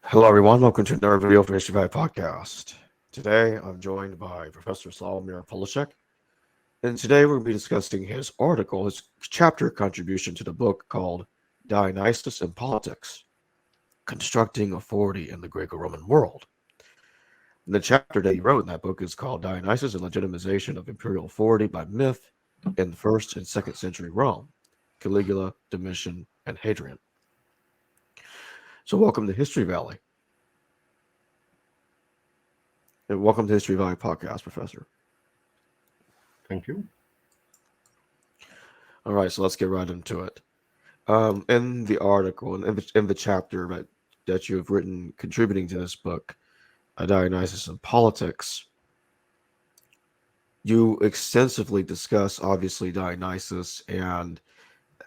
Hello, everyone. Welcome to another video for History Vibe podcast. Today, I'm joined by Professor Sławomir Poloczek, and today we're going to be discussing his article, his chapter contribution to the book called Dionysus and Politics, Constructing Authority in the Greco-Roman World. And the chapter that he wrote in that book is called Dionysus and Legitimization of Imperial Authority by Myth in the 1st and 2nd century Rome, Caligula, Domitian, and Hadrian. So welcome to History Valley. And welcome to History Valley podcast, Professor. Thank you. All right, so let's get right into it. In the article and in the chapter that you have written contributing to this book, Dionysus and Politics, you extensively discuss, obviously, Dionysus and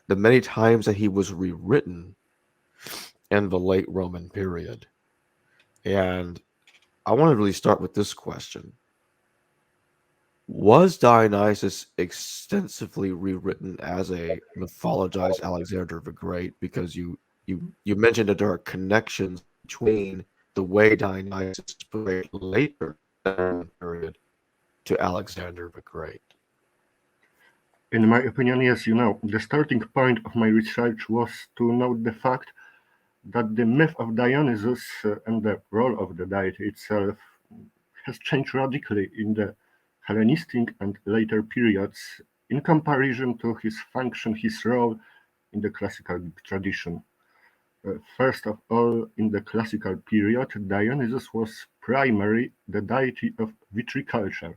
the many times that he was rewritten in the late Roman period. And I want to really start with this question. Was Dionysus extensively rewritten as a mythologized Alexander the Great? Because you mentioned that there are connections between the way Dionysus is portrayed later in the period to Alexander the Great. In my opinion, yes, the starting point of my research was to note the fact that the myth of Dionysus and the role of the deity itself has changed radically in the Hellenistic and later periods in comparison to his function, his role in the classical tradition. First of all, in the classical period, Dionysus was primarily the deity of viticulture.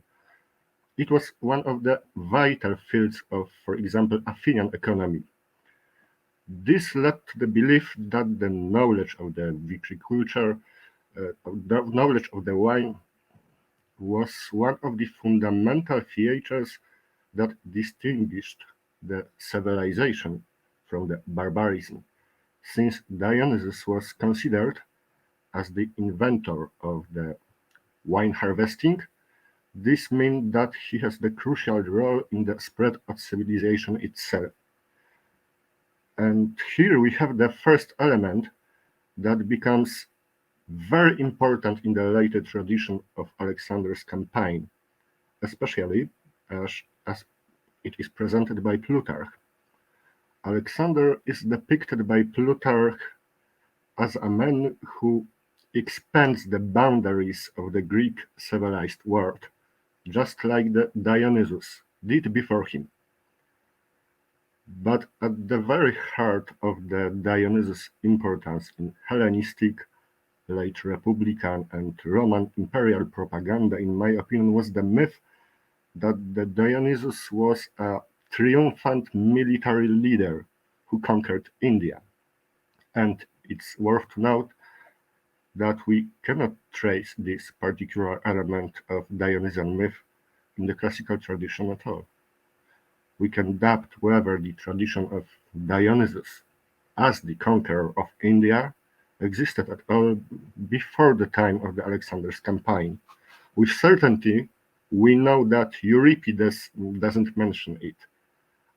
It was one of the vital fields of, for example, Athenian economy. This led to the belief that the knowledge of the viticulture, the knowledge of the wine, was one of the fundamental features that distinguished the civilization from the barbarism. Since Dionysus was considered as the inventor of the wine harvesting, this means that he has the crucial role in the spread of civilization itself. And here we have the first element that becomes very important in the later tradition of Alexander's campaign, especially as it is presented by Plutarch. Alexander is depicted by Plutarch as a man who expands the boundaries of the Greek civilized world, just like the Dionysus did before him. But at the very heart of the Dionysus' importance in Hellenistic, late Republican, and Roman imperial propaganda, in my opinion, was the myth that the Dionysus was a triumphant military leader who conquered India. And it's worth to note that we cannot trace this particular element of Dionysian myth in the classical tradition at all. We can doubt whether the tradition of Dionysus as the conqueror of India existed at all before the time of the Alexander's campaign. With certainty, we know that Euripides doesn't mention it,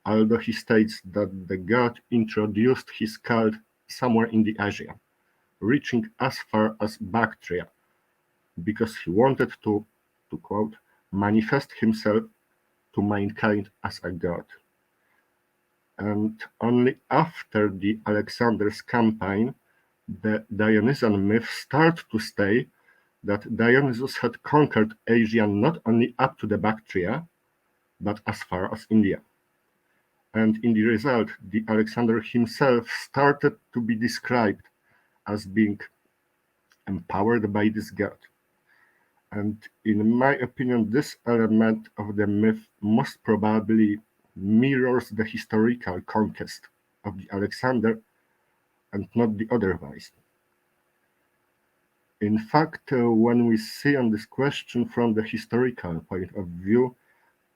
although he states that the god introduced his cult somewhere in the Asia, reaching as far as Bactria, because he wanted to quote, manifest himself to mankind as a god. And only after the Alexander's campaign, the Dionysian myth started to state that Dionysus had conquered Asia not only up to the Bactria, but as far as India. And in the result, the Alexander himself started to be described as being empowered by this god. And in my opinion, this element of the myth most probably mirrors the historical conquest of the Alexander and not the otherwise. In fact, when we see on this question from the historical point of view,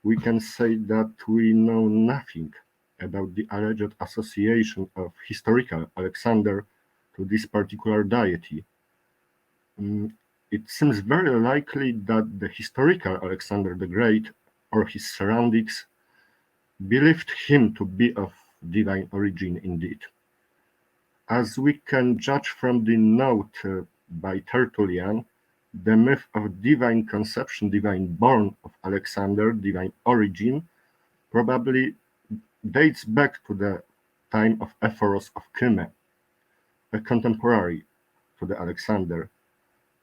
we can say that we know nothing about the alleged association of historical Alexander to this particular deity. It seems very likely that the historical Alexander the Great or his surroundings believed him to be of divine origin indeed. As we can judge from the note by Tertullian, the myth of divine conception, divine born of Alexander, divine origin, probably dates back to the time of Ephoros of Kyme, a contemporary to the Alexander.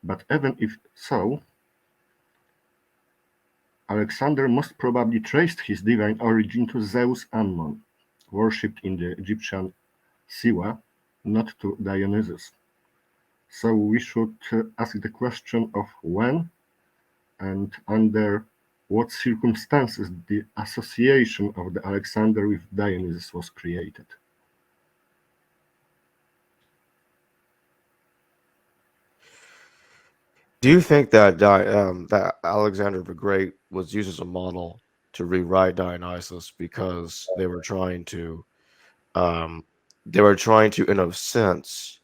But even if so, Alexander most probably traced his divine origin to Zeus Ammon, worshipped in the Egyptian Siwa, not to Dionysus. So we should ask the question of when and under what circumstances the association of the Alexander with Dionysus was created. Do you think that that Alexander the Great was used as a model to rewrite Dionysus because um, in a sense,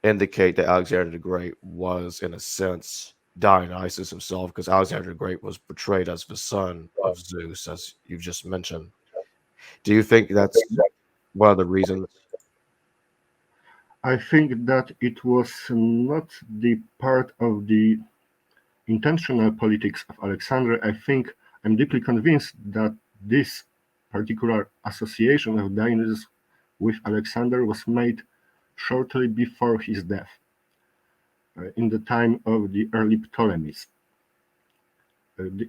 indicate that Alexander the Great was, in a sense, Dionysus himself, because Alexander the Great was portrayed as the son of Zeus, as you've just mentioned. Do you think that's one of the reasons? I think that it was not the part of the intentional politics of Alexander. I think I'm deeply convinced that this particular association of Dionysus with Alexander was made shortly before his death, in the time of the early Ptolemies.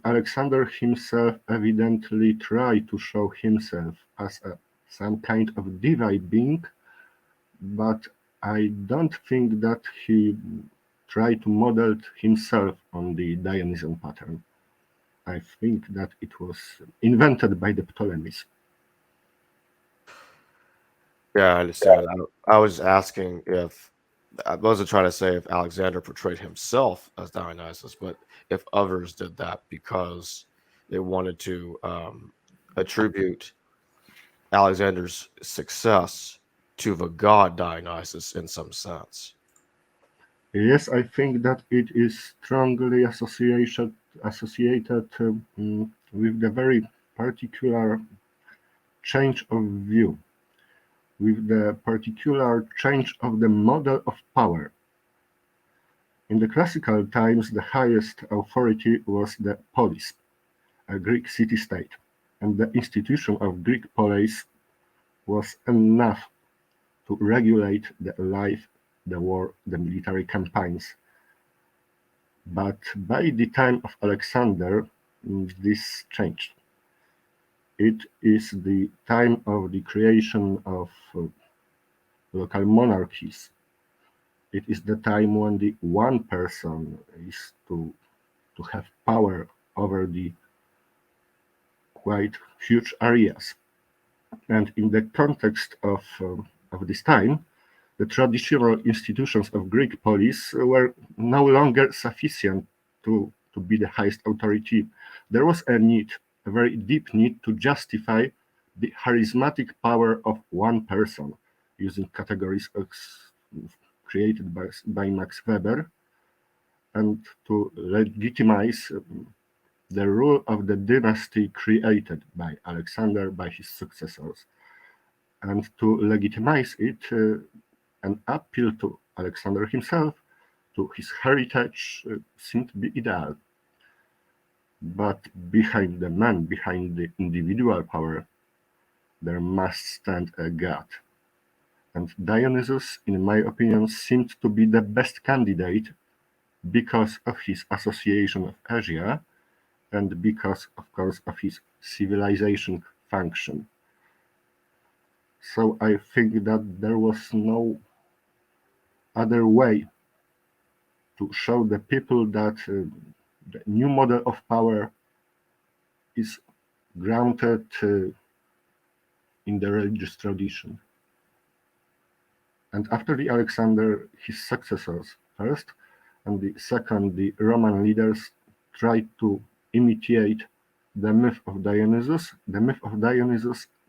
Alexander himself evidently tried to show himself as some kind of divine being, but I don't think that he tried to model himself on the Dionysian pattern. I think that it was invented by the Ptolemies. Yeah, I understand. I was asking if I wasn't trying to say if Alexander portrayed himself as Dionysus, but if others did that because they wanted to attribute Alexander's success to the god Dionysus in some sense. Yes, I think that it is strongly associated with the very particular change of view, with the particular change of the model of power. In the classical times, the highest authority was the polis, a Greek city-state, and the institution of Greek polis was enough to regulate the life, the war, the military campaigns. But by the time of Alexander, this changed. It is the time of the creation of local monarchies. It is the time when the one person is to have power over the quite huge areas. And in the context of this time, the traditional institutions of Greek polis were no longer sufficient to be the highest authority. There was a need, a very deep need to justify the charismatic power of one person, using categories created by Max Weber, and to legitimize the rule of the dynasty created by Alexander, by his successors. And to legitimize it and appeal to Alexander himself, to his heritage, seemed to be ideal. But behind the man, behind the individual power, there must stand a god. And Dionysus, in my opinion, seemed to be the best candidate because of his association of Asia and because, of course, of his civilization function. So I think that there was no other way to show the people that the new model of power is grounded in the religious tradition. And after the Alexander, his successors first, and the second, the Roman leaders tried to imitate the myth of Dionysus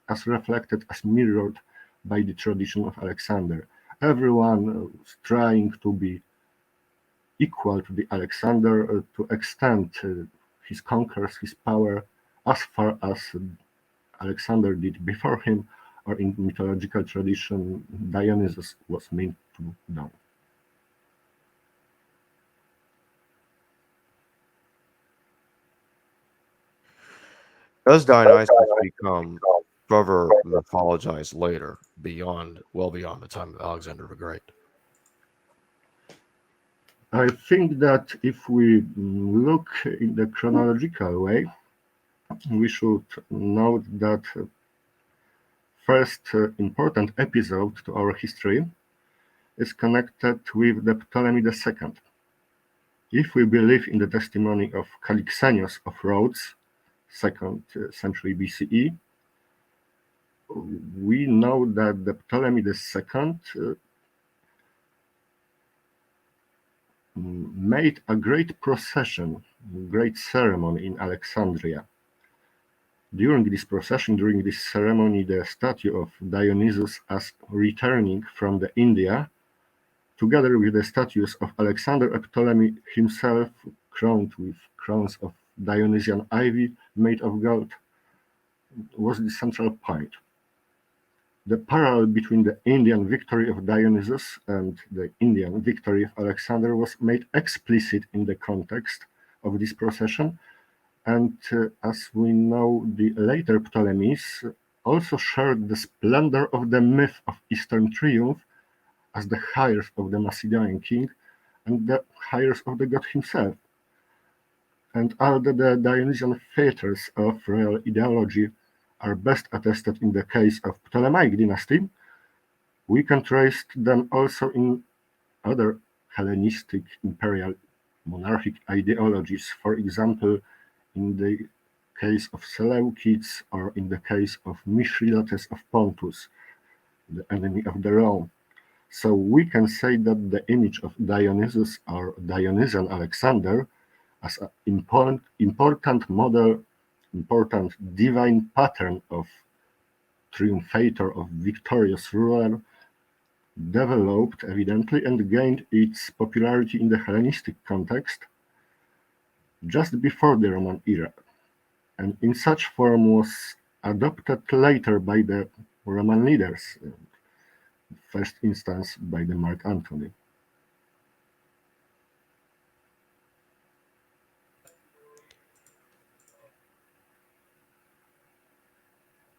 as reflected, as mirrored by the tradition of Alexander. Everyone was trying to be equal to the Alexander, to extend his conquers, his power, as far as Alexander did before him, or in mythological tradition, Dionysus was meant to do. Does Dionysus become further mythologized later, well beyond the time of Alexander the Great? I think that if we look in the chronological way, we should note that first important episode to our history is connected with the Ptolemy II. If we believe in the testimony of Calixenius of Rhodes, 2nd century BCE, we know that the Ptolemy II made a great procession, great ceremony in Alexandria. During this procession, during this ceremony, the statue of Dionysus as returning from the India, together with the statues of Alexander and Ptolemy himself, crowned with crowns of Dionysian ivy made of gold, was the central point. The parallel between the Indian victory of Dionysus and the Indian victory of Alexander was made explicit in the context of this procession, and as we know, the later Ptolemies also shared the splendor of the myth of Eastern triumph as the heirs of the Macedonian king and the heirs of the god himself. And although the Dionysian theatres of royal ideology are best attested in the case of Ptolemaic dynasty, we can trace them also in other Hellenistic imperial monarchic ideologies, for example, in the case of Seleucids or in the case of Mithridates of Pontus, the enemy of the Rome. So we can say that the image of Dionysus or Dionysian Alexander as an important model, important divine pattern of triumphator, of victorious ruler, developed evidently and gained its popularity in the Hellenistic context just before the Roman era, and in such form was adopted later by the Roman leaders, first instance by the Mark Antony.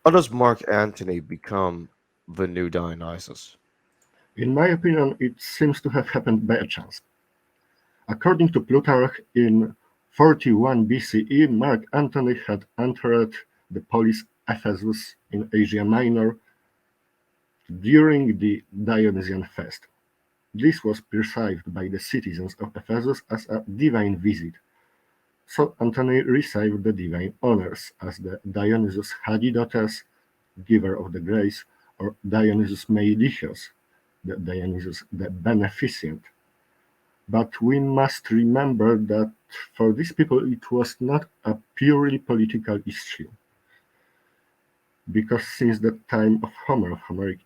How does Mark Antony become the new Dionysus? In my opinion, it seems to have happened by a chance. According to Plutarch, in 41 BCE, Mark Antony had entered the polis Ephesus in Asia Minor during the Dionysian fest. This was perceived by the citizens of Ephesus as a divine visit, so Antony received the divine honors as the Dionysus Hadidotes, giver of the grace, or Dionysus Meidichos, the Dionysus the beneficent. But we must remember that for these people it was not a purely political issue, because since the time of Homer, of Homeric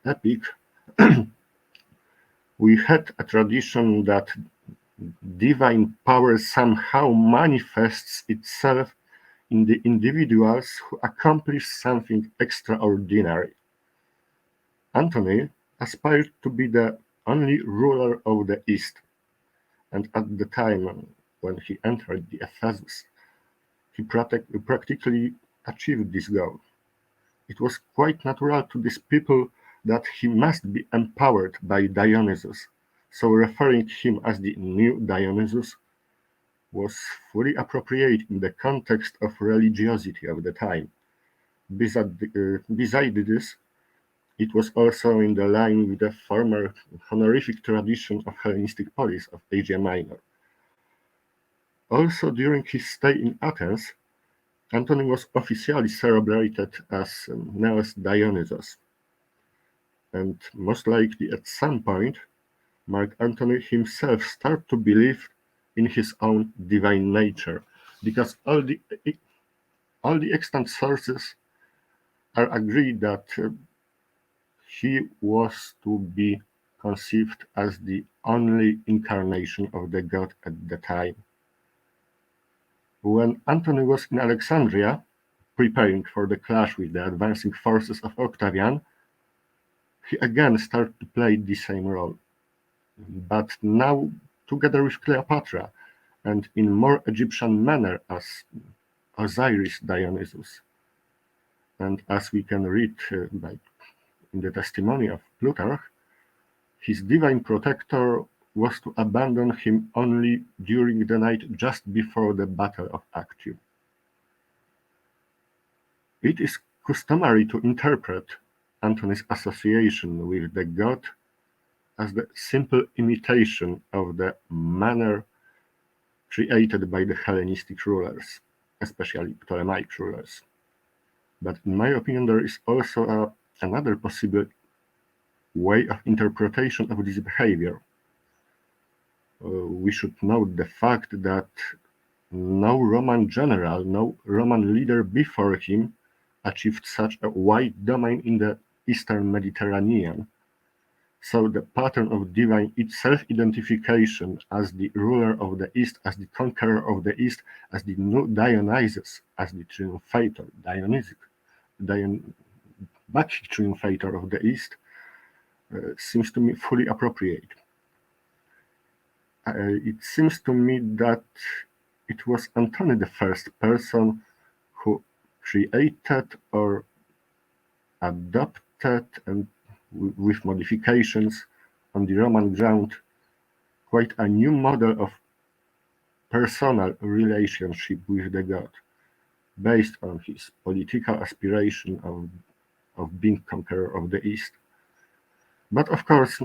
epic, we had a tradition that divine power somehow manifests itself in the individuals who accomplish something extraordinary. Antony aspired to be the only ruler of the East, and at the time when he entered the Ephesus, he practically achieved this goal. It was quite natural to these people that he must be empowered by Dionysus, so referring him as the new Dionysus was fully appropriate in the context of religiosity of the time. Besides this, it was also in the line with the former honorific tradition of Hellenistic polis of Asia Minor. Also during his stay in Athens, Antony was officially celebrated as Neos Dionysos, and most likely at some point Mark Antony himself started to believe in his own divine nature, because all the extant sources are agreed that he was to be conceived as the only incarnation of the god at the time. When Antony was in Alexandria, preparing for the clash with the advancing forces of Octavian, he again started to play the same role, but now together with Cleopatra, and in more Egyptian manner as Osiris Dionysus. And as we can read in the testimony of Plutarch, his divine protector was to abandon him only during the night just before the Battle of Actium. It is customary to interpret Antony's association with the god as the simple imitation of the manner created by the Hellenistic rulers, especially Ptolemaic rulers. But in my opinion, there is also another possible way of interpretation of this behavior. We should note the fact that no Roman general, no Roman leader before him achieved such a wide domain in the Eastern Mediterranean. So the pattern of divine self-identification as the ruler of the East, as the conqueror of the East, as the new Dionysus, as the triumphator, Bacchic triumphator of the East, seems to me fully appropriate. It seems to me that it was Antony the first person who created or adopted, and with modifications on the Roman ground, quite a new model of personal relationship with the god, based on his political aspiration of being conqueror of the East. But of course,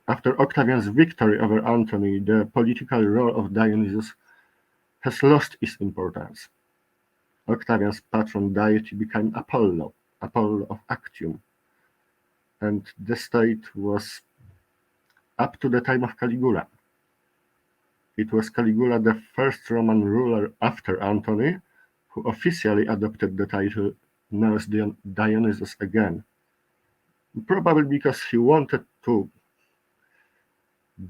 after Octavian's victory over Antony, the political role of Dionysus has lost its importance. Octavian's patron deity became Apollo of Actium, and the state was up to the time of Caligula. It was Caligula, the first Roman ruler after Antony, who officially adopted the title Nous Dionysus again, probably because he wanted to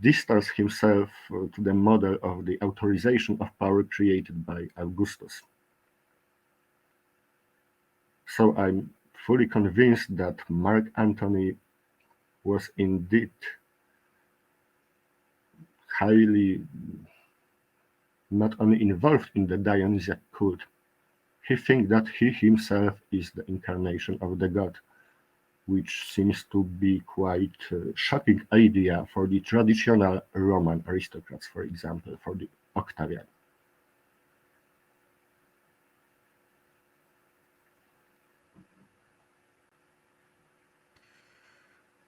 distance himself to the model of the authorization of power created by Augustus. So I'm fully convinced that Mark Antony was indeed highly not only involved in the Dionysiac cult, he thinks that he himself is the incarnation of the god, which seems to be quite a shocking idea for the traditional Roman aristocrats, for example, for the Octavian.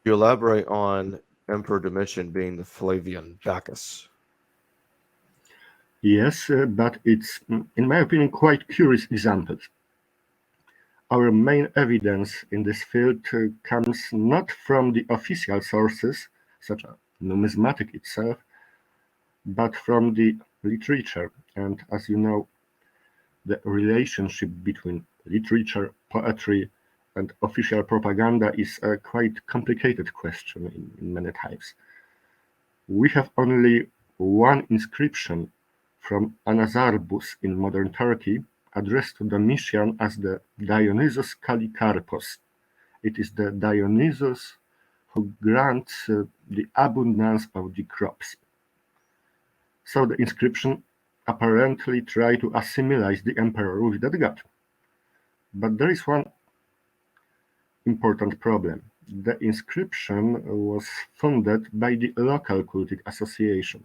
You elaborate on Emperor Domitian being the Flavian Bacchus. Yes, but it's, in my opinion, quite curious examples. Our main evidence in this field comes not from the official sources, such as numismatic itself, but from the literature. And as you know, the relationship between literature, poetry, and official propaganda is a quite complicated question in many times. We have only one inscription from Anazarbus in modern Turkey, addressed to Domitian as the Dionysus Kalikarpos. It is the Dionysus who grants the abundance of the crops. So the inscription apparently tried to assimilate the emperor with that god. But there is one important problem. The inscription was funded by the local cultic association.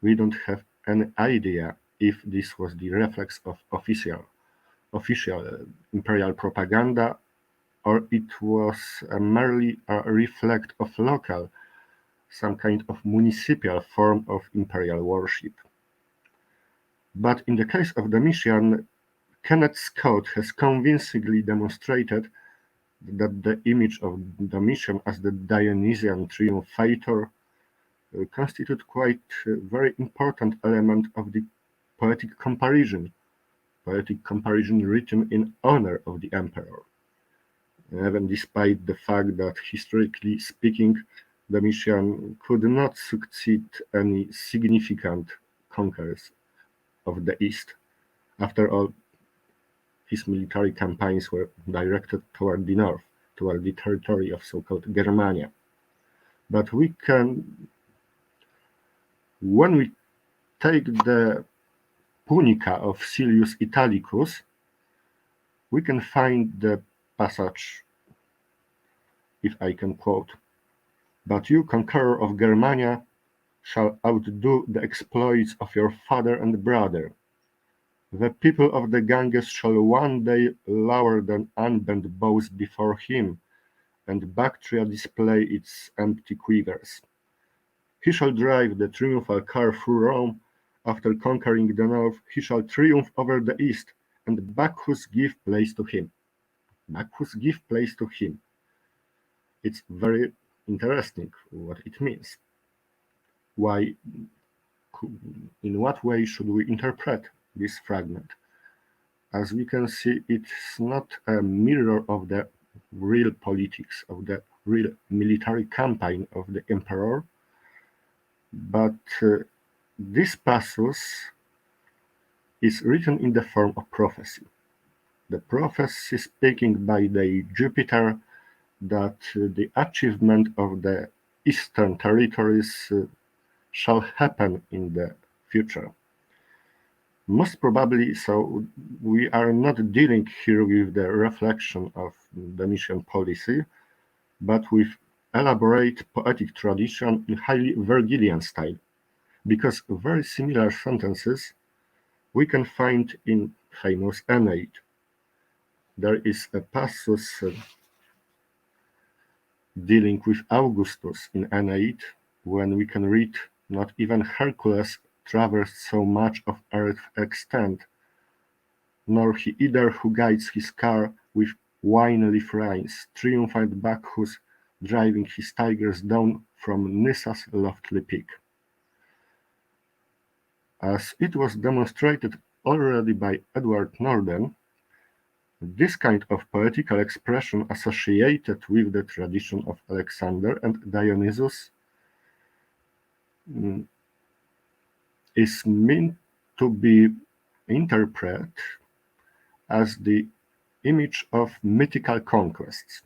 We don't have any idea if this was the reflex of official imperial propaganda, or it was merely a reflect of local, some kind of municipal form of imperial worship. But in the case of Domitian, Kenneth Scott has convincingly demonstrated that the image of Domitian as the Dionysian triumphator constitute quite a very important element of the poetic comparison written in honor of the emperor, even despite the fact that, historically speaking, Domitian could not succeed any significant conquerors of the East. After all, his military campaigns were directed toward the north, toward the territory of so-called Germania. But when we take the Punica of Silius Italicus, we can find the passage, if I can quote, "But you, conqueror of Germania, shall outdo the exploits of your father and brother. The people of the Ganges shall one day lower their unbent bows before him, and Bactria display its empty quivers. He shall drive the triumphal car through Rome. After conquering the north, he shall triumph over the east, and Bacchus give place to him." Bacchus give place to him. It's very interesting what it means. Why, in what way should we interpret this fragment? As we can see, it's not a mirror of the real politics, of the real military campaign of the emperor, but this passus is written in the form of prophecy. The prophecy speaking by the Jupiter that the achievement of the eastern territories shall happen in the future. Most probably, so we are not dealing here with the reflection of Domitian policy, but with elaborate poetic tradition in highly Virgilian style, because very similar sentences we can find in famous Aeneid. There is a passus dealing with Augustus in Aeneid, when we can read, "Not even Hercules traversed so much of earth's extent, nor he either who guides his car with wine-leaf reins, triumphant Bacchus driving his tigers down from Nyssa's lofty peak." As it was demonstrated already by Edward Norden, this kind of poetical expression associated with the tradition of Alexander and Dionysus is meant to be interpreted as the image of mythical conquests.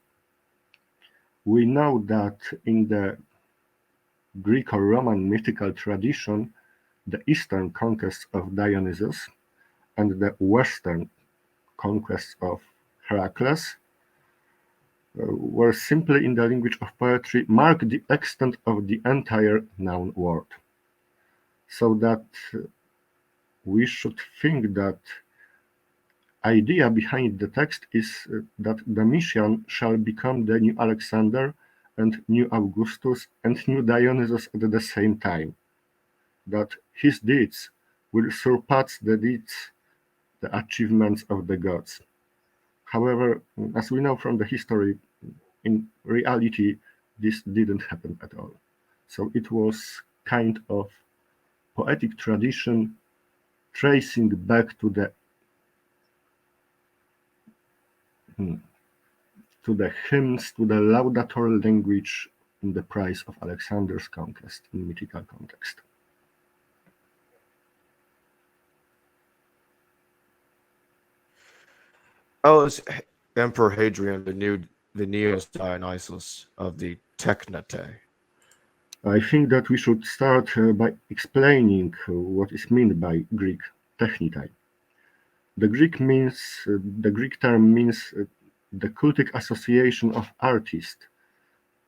We know that in the Greco-Roman mythical tradition, the eastern conquests of Dionysus and the western conquests of Heracles were simply, in the language of poetry, mark the extent of the entire known world. So that we should think that idea behind the text is that Domitian shall become the new Alexander and new Augustus and new Dionysus at the same time, that his deeds will surpass the deeds, the achievements of the gods. However, as we know from the history, in reality, this didn't happen at all. So it was kind of poetic tradition tracing back to the hymns, to the laudatory language in the praise of Alexander's conquest in mythical context. Oh, it's Emperor Hadrian, the Neos Dionysus of the Technete. I think that we should start by explaining what is meant by Greek technitai. The Greek term means the cultic association of artists,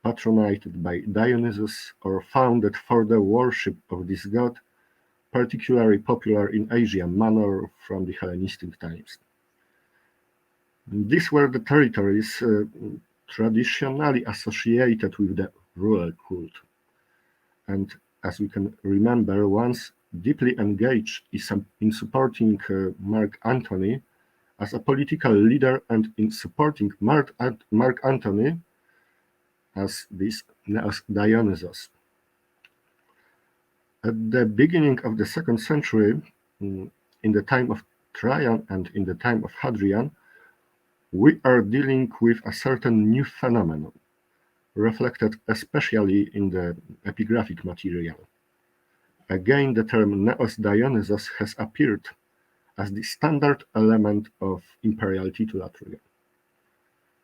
patronated by Dionysus or founded for the worship of this god, particularly popular in Asia Minor from the Hellenistic times. These were the territories traditionally associated with the rural cult, and as we can remember, once deeply engaged in supporting Mark Antony as a political leader and in supporting Mark Antony as this Dionysus. At the beginning of the 2nd century, in the time of Trajan and in the time of Hadrian, we are dealing with a certain new phenomenon, reflected especially in the epigraphic material. Again, the term Neos Dionysos has appeared as the standard element of imperial titulatry.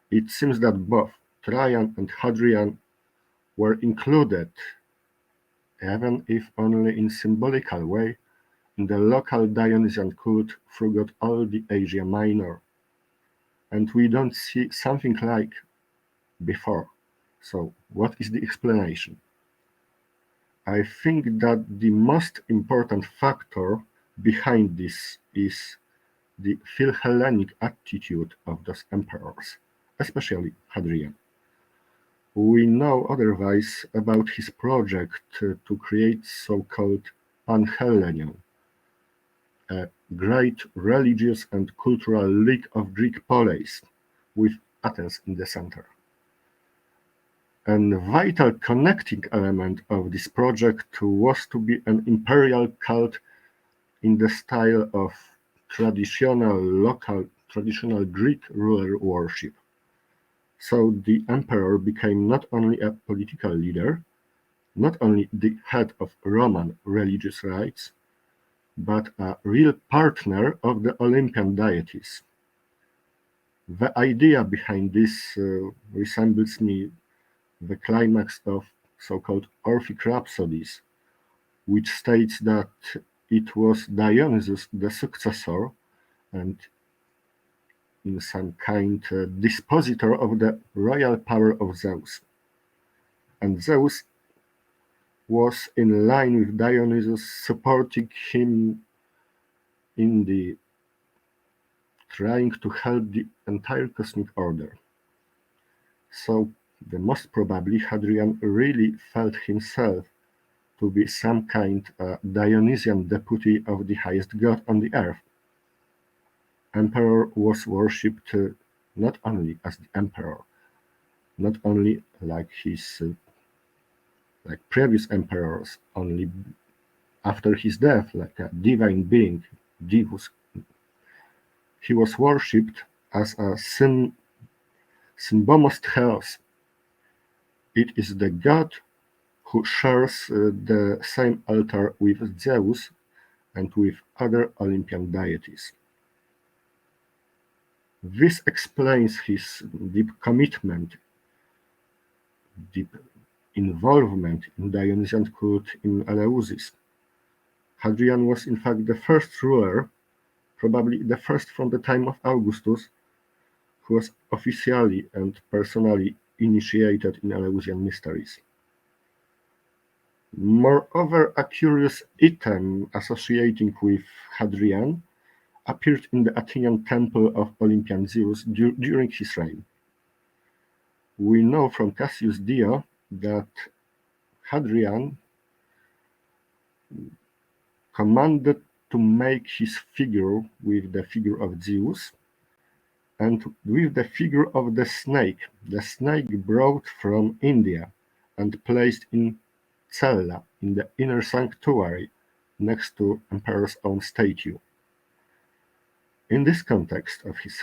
It seems that both Trajan and Hadrian were included, even if only in symbolical way, in the local Dionysian cult throughout all the Asia Minor. And we don't see something like before. So what is the explanation? I think that the most important factor behind this is the Philhellenic attitude of those emperors, especially Hadrian. We know otherwise about his project to create so-called Panhellenion, a great religious and cultural league of Greek poleis, with Athens in the center. A vital connecting element of this project was to be an imperial cult in the style of traditional Greek ruler worship. So the emperor became not only a political leader, not only the head of Roman religious rites, but a real partner of the Olympian deities. The idea behind this resembles me the climax of so-called Orphic Rhapsodies, which states that it was Dionysus the successor and in some kind dispositor of the royal power of Zeus. And Zeus was in line with Dionysus, supporting him in the trying to help the entire cosmic order. So the most probably Hadrian really felt himself to be some kind Dionysian deputy of the highest god on the earth. Emperor was worshipped not only as the emperor, not only like his like previous emperors, only after his death, like a divine being, divus. He was worshipped as a symbomos theos. It is the god who shares the same altar with Zeus and with other Olympian deities. This explains his deep commitment, deep involvement in Dionysian cult in Eleusis. Hadrian was in fact the first ruler, probably the first from the time of Augustus, who was officially and personally initiated in Eleusinian mysteries. Moreover, a curious item associating with Hadrian appeared in the Athenian temple of Olympian Zeus during his reign. We know from Cassius Dio that Hadrian commanded to make his figure with the figure of Zeus and with the figure of the snake brought from India and placed in cella in the inner sanctuary next to emperor's own statue. In this context of his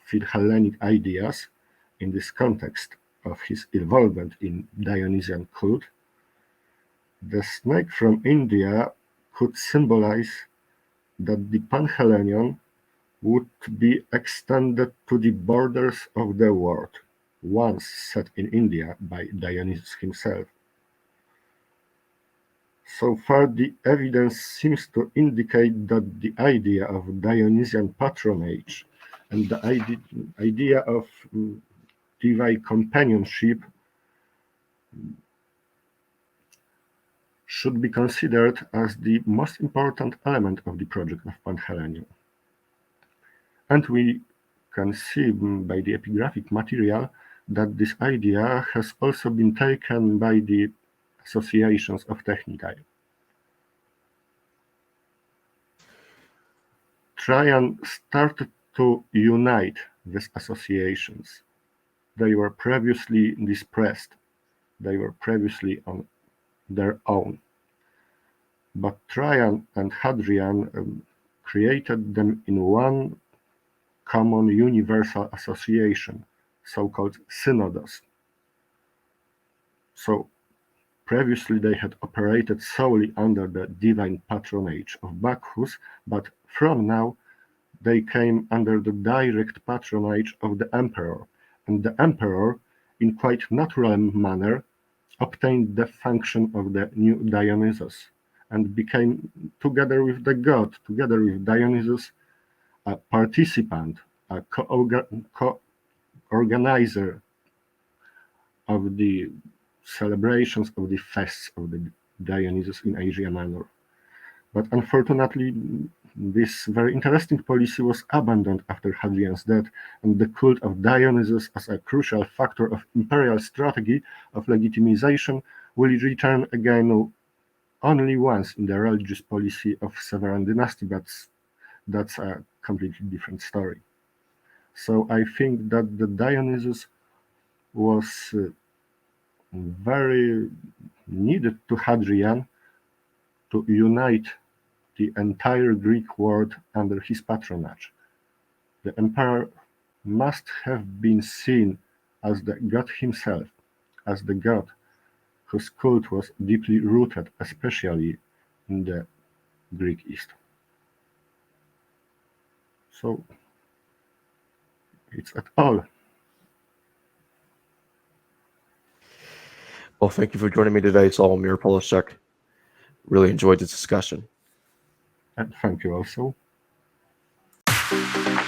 Philhellenic ideas, in this context of his involvement in Dionysian cult, the snake from India could symbolize that the Panhellenion would be extended to the borders of the world, once set in India by Dionysus himself. So far, the evidence seems to indicate that the idea of Dionysian patronage and the idea of divine companionship should be considered as the most important element of the project of Panhellenion. And we can see by the epigraphic material that this idea has also been taken by the associations of Technicae. Trajan started to unite these associations. They were previously dispersed. They were previously on their own. But Trajan and Hadrian created them in one common universal association, so-called synodos. So previously they had operated solely under the divine patronage of Bacchus, but from now they came under the direct patronage of the emperor, and the emperor, in quite natural manner, obtained the function of the new Dionysus, and became, together with the god, together with Dionysus, a participant, a co-organizer of the celebrations of the feasts of the Dionysus in Asia Minor. But unfortunately, this very interesting policy was abandoned after Hadrian's death, and the cult of Dionysus as a crucial factor of imperial strategy of legitimization will return again only once in the religious policy of Severan dynasty, but that's a completely different story. So I think that the Dionysus was very needed to Hadrian to unite the entire Greek world under his patronage. The emperor must have been seen as the god himself, as the god whose cult was deeply rooted, especially in the Greek East. So it's at all. Well, thank you for joining me today, Sławomir Poloczek. Really enjoyed this discussion. And thank you also.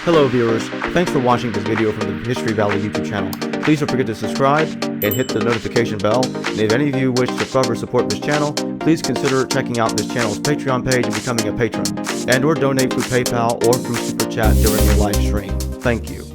Hello viewers, thanks for watching this video from the History Valley YouTube channel. Please don't forget to subscribe and hit the notification bell. And if any of you wish to further support this channel, please consider checking out this channel's Patreon page and becoming a patron, and or donate through PayPal or through Super Chat during the live stream. Thank you.